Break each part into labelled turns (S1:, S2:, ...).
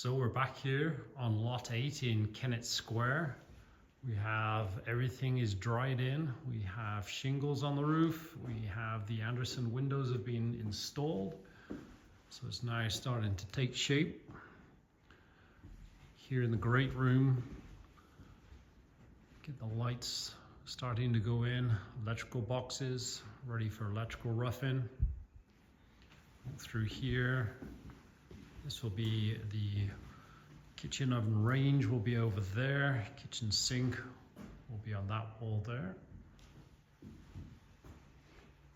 S1: So we're back here on lot 8 in Kennett Square. We have everything is dried in. We have shingles on the roof. We have the Anderson windows have been installed. So it's now starting to take shape. Here in the great room, get the lights starting to go in. Electrical boxes ready for electrical roughing. Through here, this will be the kitchen oven range will be over there. Kitchen sink will be on that wall there.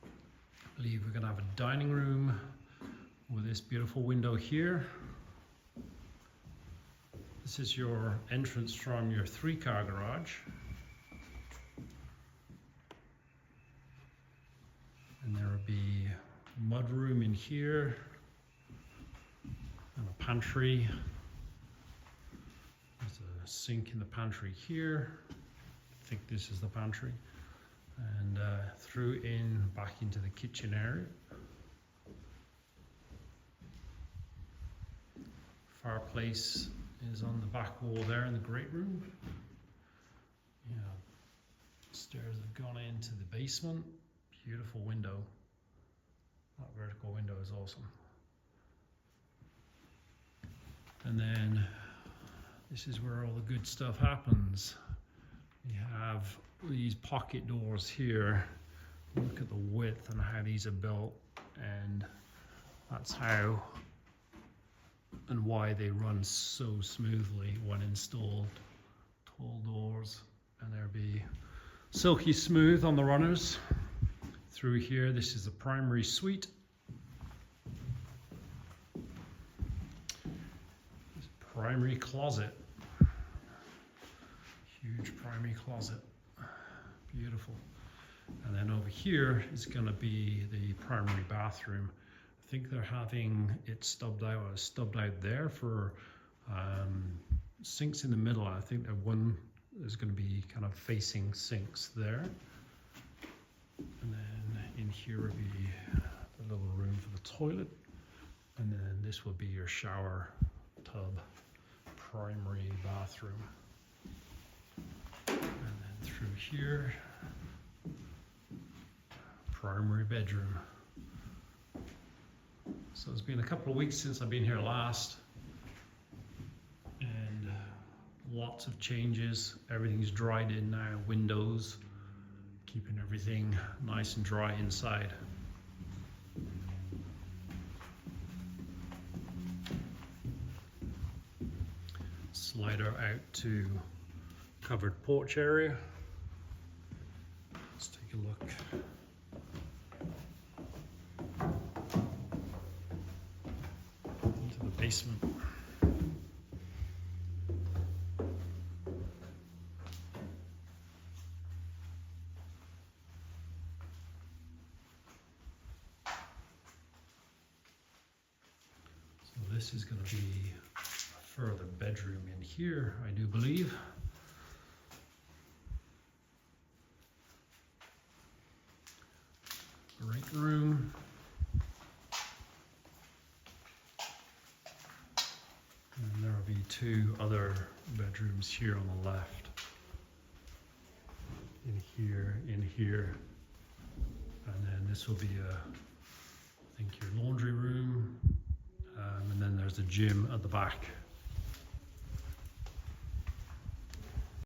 S1: I believe we're going to have a dining room with this beautiful window here. This is your entrance from your 3-car garage. And there will be a mud room in here and a pantry. There's a sink in the pantry here. I think this is the pantry. And through in back into the kitchen area. Fireplace is on the back wall there in the great room. Yeah, stairs have gone into the basement. Beautiful window. That vertical window is awesome. And then this is where all the good stuff happens. We have these pocket doors here. Look at the width and how these are built, and that's how and why they run so smoothly when installed. Tall doors, and they'll be silky smooth on the runners. Through here, this is the primary suite. This primary closet. Huge primary closet. Beautiful. And then over here is going to be the primary bathroom. I think they're having it stubbed out there for sinks in the middle. I think that one is going to be kind of facing sinks there. And then in here will be the little room for the toilet. And then this will be your shower tub, primary bathroom. And then through here, primary bedroom. So it's been a couple of weeks since I've been here last, and lots of changes. Everything's dried in now, windows, keeping everything nice and dry inside. Slider out to covered porch area. Let's take a look. Into the basement. This is going to be a further bedroom in here, I do believe. Great room. And there will be 2 other bedrooms here on the left. In here. And then this will be I think your laundry room. And then there's a gym at the back.